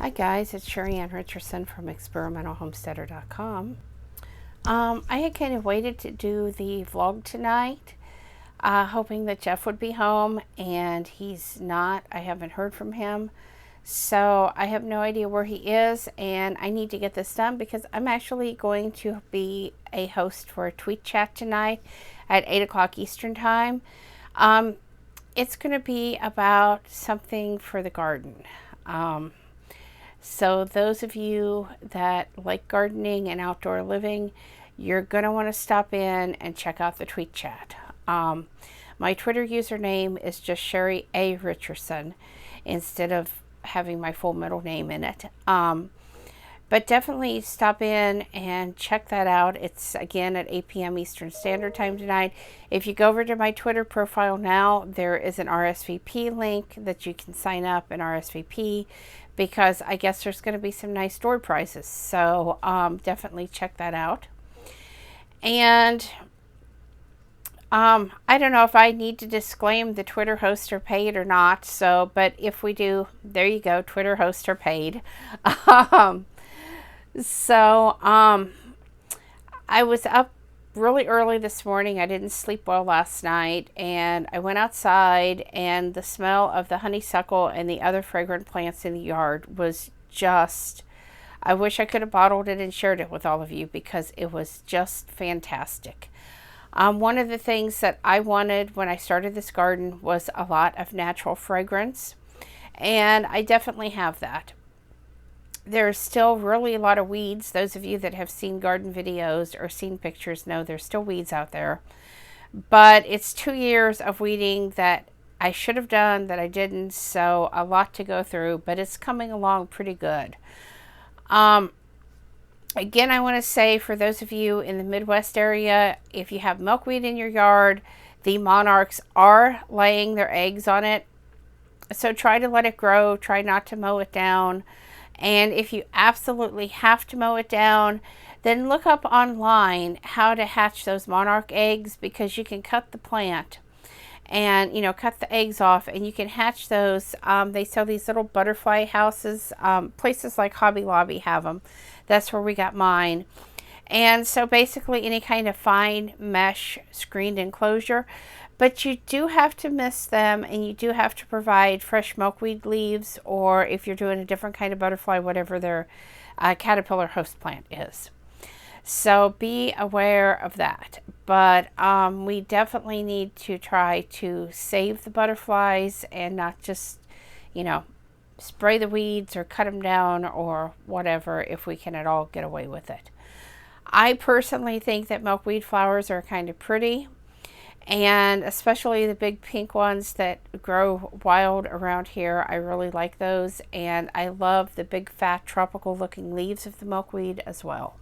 Hi guys, it's Sheri Ann Richerson from ExperimentalHomesteader.com. I had kind of waited to do the vlog tonight, hoping that Jeff would be home, and he's not. I haven't heard from him, so I have no idea where he is, and I need to get this done because I'm actually going to be a host for a tweet chat tonight at 8 o'clock Eastern Time. It's going to be about something for the garden. So those of you that like gardening and outdoor living, you're going to want to stop in and check out the tweet chat. My Twitter username is just Sheri A. Richerson instead of having my full middle name in it. But definitely stop in and check that out. It's again at 8 p.m. Eastern Standard Time tonight. If you go over to my Twitter profile now, there is an RSVP link that you can sign up and RSVP, because I guess there's going to be some nice door prizes. So definitely check that out. And I don't know if I need to disclaim the Twitter hosts are paid or not. So, but if we do, there you go. Twitter hosts are paid. I was up really early this morning. I didn't sleep well last night, and I went outside, and the smell of the honeysuckle and the other fragrant plants in the yard was just, I wish I could have bottled it and shared it with all of you because it was just fantastic. One of the things that I wanted when I started this garden was a lot of natural fragrance, and I definitely have that. There's still really a lot of weeds. Those of you that have seen garden videos or seen pictures know there's still weeds out there. But it's 2 years of weeding that I should have done that I didn't, so a lot to go through, but it's coming along pretty good. Again, I want to say for those of you in the Midwest area, if you have milkweed in your yard, the monarchs are laying their eggs on it. So try to let it grow. Try not to mow it down. And if you absolutely have to mow it down, then look up online how to hatch those monarch eggs, because you can cut the plant and, you know, cut the eggs off and you can hatch those. They sell these little butterfly houses. Places like Hobby Lobby have them. That's where we got mine. And so basically any kind of fine mesh screened enclosure. But you do have to mist them, and you do have to provide fresh milkweed leaves, or if you're doing a different kind of butterfly, whatever their caterpillar host plant is. So be aware of that. But we definitely need to try to save the butterflies and not just, you know, spray the weeds or cut them down or whatever, if we can at all get away with it. I personally think that milkweed flowers are kind of pretty, and especially the big pink ones that grow wild around here. I really like those, and I love the big fat tropical looking leaves of the milkweed as well.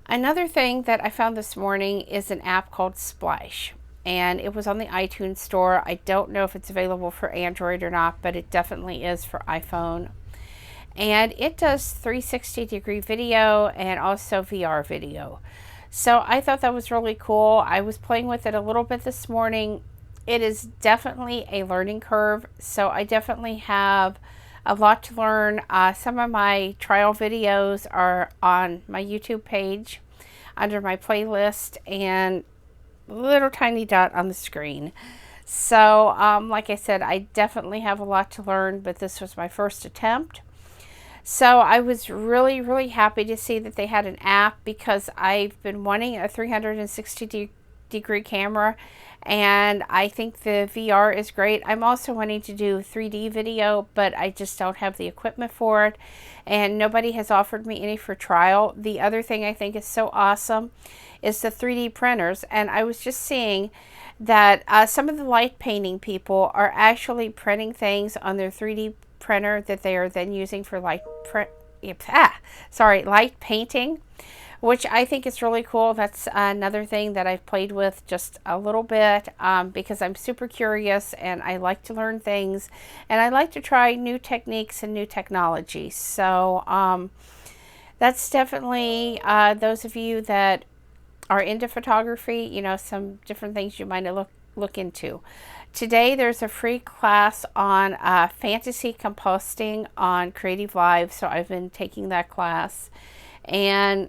Another thing that I found this morning is an app called Splash, and it was on the iTunes store. I don't know if it's available for Android or not, but it definitely is for iPhone. And it does 360-degree video and also VR video. So I thought that was really cool. I was playing with it a little bit this morning. It is definitely a learning curve, so I definitely have a lot to learn. Some of my trial videos are on my YouTube page under my playlist and little tiny dot on the screen. So like I said, I definitely have a lot to learn, but this was my first attempt. So I was really, really happy to see that they had an app, because I've been wanting a 360-degree camera, and I think the VR is great. I'm also wanting to do 3D video, but I just don't have the equipment for it, and nobody has offered me any for trial. The other thing I think is so awesome is the 3D printers, and I was just seeing that some of the light painting people are actually printing things on their 3D printer that they are then using for light painting, which I think is really cool. That's another thing that I've played with just a little bit, because I'm super curious and I like to learn things, and I like to try new techniques and new technology. So that's definitely those of you that are into photography, you know, some different things you might look into. Today there's a free class on fantasy composting on Creative Live, so I've been taking that class, and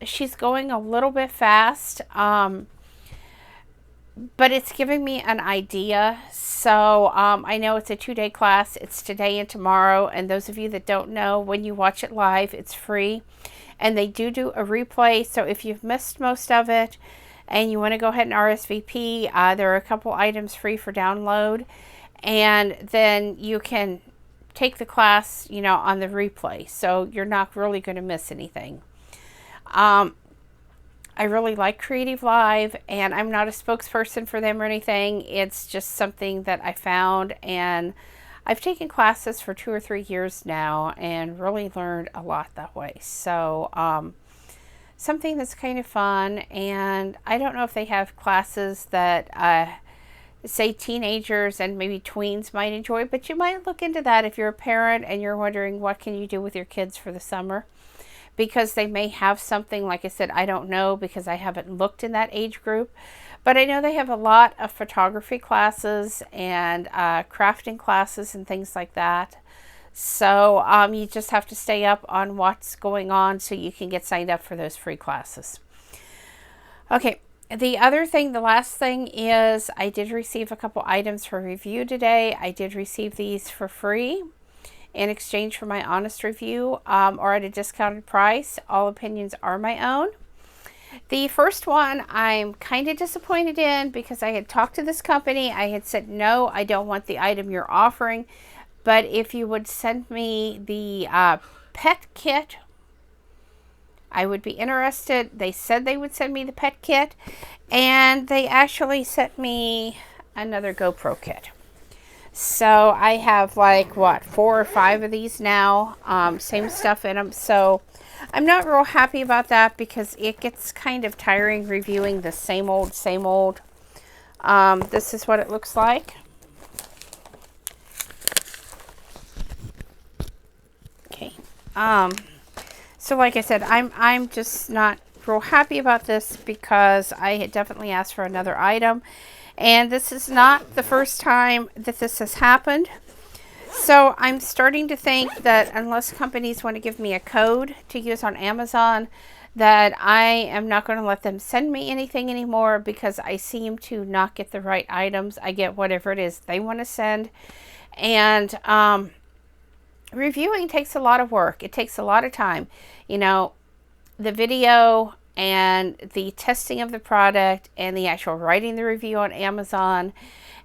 she's going a little bit fast, but it's giving me an idea. So I know it's a 2-day class. It's today and tomorrow, and those of you that don't know, when you watch it live, it's free, and they do a replay. So if you've missed most of it and you want to go ahead and RSVP, there are a couple items free for download, and then you can take the class, on the replay, so you're not really going to miss anything. I really like Creative Live, and I'm not a spokesperson for them or anything. It's just something that I found, and I've taken classes for 2 or 3 years now and really learned a lot that way. So something that's kind of fun. And I don't know if they have classes that say teenagers and maybe tweens might enjoy, but you might look into that if you're a parent and you're wondering what can you do with your kids for the summer, because they may have something. Like I said, I don't know because I haven't looked in that age group, but I know they have a lot of photography classes and crafting classes and things like that. So you just have to stay up on what's going on so you can get signed up for those free classes. Okay, the last thing is I did receive a couple items for review today. I did receive these for free in exchange for my honest review, or at a discounted price. All opinions are my own. The first one I'm kind of disappointed in because I had talked to this company. I had said, no, I don't want the item you're offering, but if you would send me the pet kit, I would be interested. They said they would send me the pet kit, and they actually sent me another GoPro kit. So I have 4 or 5 of these now, same stuff in them. So I'm not real happy about that because it gets kind of tiring reviewing the same old. This is what it looks like. Okay. So like I said, I'm just not real happy about this because I had definitely asked for another item. And this is not the first time that this has happened. So I'm starting to think that unless companies want to give me a code to use on Amazon, that I am not going to let them send me anything anymore because I seem to not get the right items. I get whatever it is they want to send. And reviewing takes a lot of work. It takes a lot of time. The video and the testing of the product and the actual writing the review on Amazon.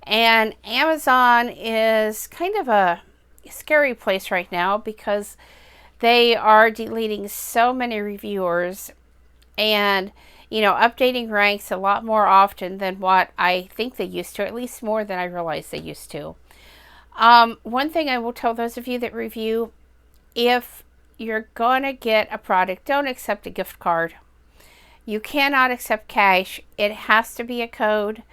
And Amazon is kind of a scary place right now because they are deleting so many reviewers and, updating ranks a lot more often than what I think they used to, at least more than I realized they used to. One thing I will tell those of you that review, if you're going to get a product, don't accept a gift card. You cannot accept cash. It has to be a code,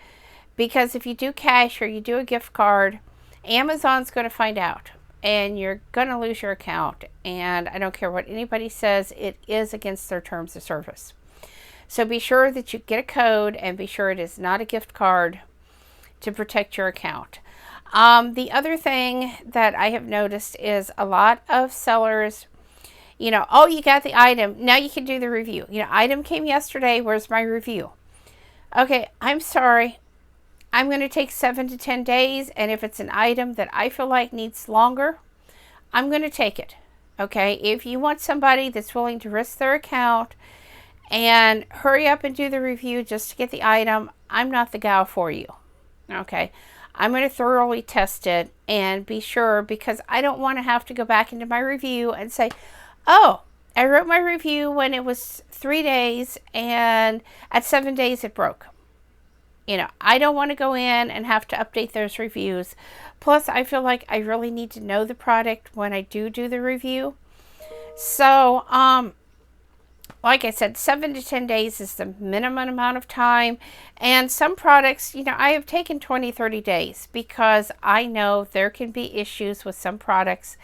because if you do cash or you do a gift card, Amazon's going to find out and you're going to lose your account. And I don't care what anybody says, it is against their terms of service. So be sure that you get a code and be sure it is not a gift card to protect your account. The other thing that I have noticed is a lot of sellers, oh, you got the item, now you can do the review. Item came yesterday, where's my review? Okay, I'm sorry. I'm going to take 7 to 10 days, and if it's an item that I feel like needs longer, I'm going to take it. Okay, if you want somebody that's willing to risk their account and hurry up and do the review just to get the item, I'm not the gal for you. Okay, I'm going to thoroughly test it and be sure, because I don't want to have to go back into my review and say, oh, I wrote my review when it was 3 days and at 7 days it broke. I don't want to go in and have to update those reviews. Plus, I feel like I really need to know the product when I do the review. So, like I said, 7 to 10 days is the minimum amount of time. And some products, I have taken 20, 30 days because I know there can be issues with some products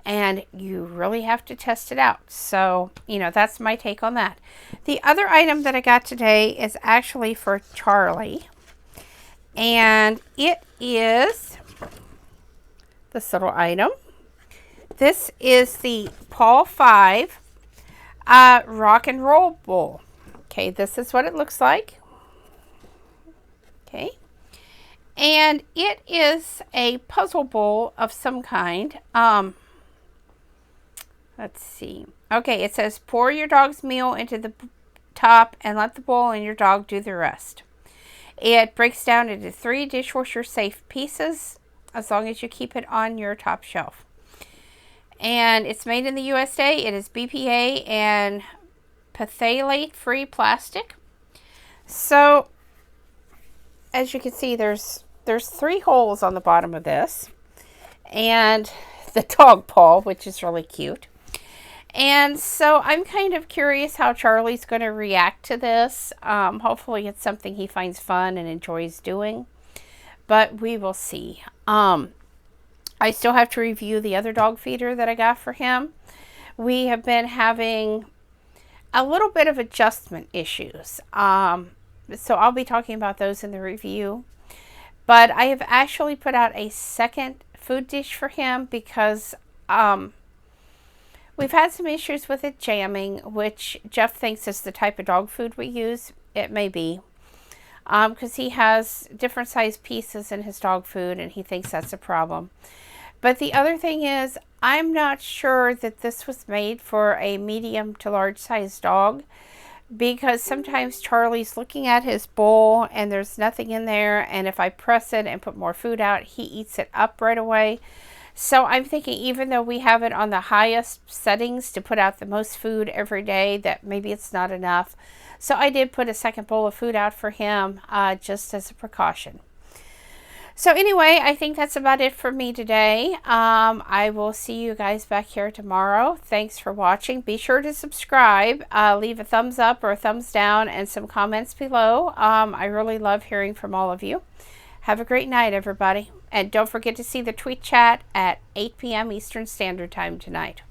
and you really have to test it out. So, that's my take on that. The other item that I got today is actually for Charlie. And it is this little item. This is the Paw 5 Rock and Roll Bowl. Okay, this is what it looks like. Okay. And it is a puzzle bowl of some kind. Let's see. Okay, it says pour your dog's meal into the top and let the bowl and your dog do the rest. It breaks down into 3 dishwasher safe pieces as long as you keep it on your top shelf. And it's made in the USA. It is BPA and phthalate free plastic. So as you can see, there's 3 holes on the bottom of this, and the dog paw, which is really cute. And so I'm kind of curious how Charlie's going to react to this. Hopefully it's something he finds fun and enjoys doing, but we will see. I still have to review the other dog feeder that I got for him. We have been having a little bit of adjustment issues. So I'll be talking about those in the review. But I have actually put out a second food dish for him because we've had some issues with it jamming, which Jeff thinks is the type of dog food we use. It may be. Because he has different size pieces in his dog food and he thinks that's a problem. But the other thing is, I'm not sure that this was made for a medium to large size dog, because sometimes Charlie's looking at his bowl and there's nothing in there, and if I press it and put more food out, he eats it up right away. So I'm thinking, even though we have it on the highest settings to put out the most food every day, that maybe it's not enough. So I did put a second bowl of food out for him just as a precaution. So anyway, I think that's about it for me today. I will see you guys back here tomorrow. Thanks for watching. Be sure to subscribe. Leave a thumbs up or a thumbs down and some comments below. I really love hearing from all of you. Have a great night, everybody. And don't forget to see the tweet chat at 8 p.m. Eastern Standard Time tonight.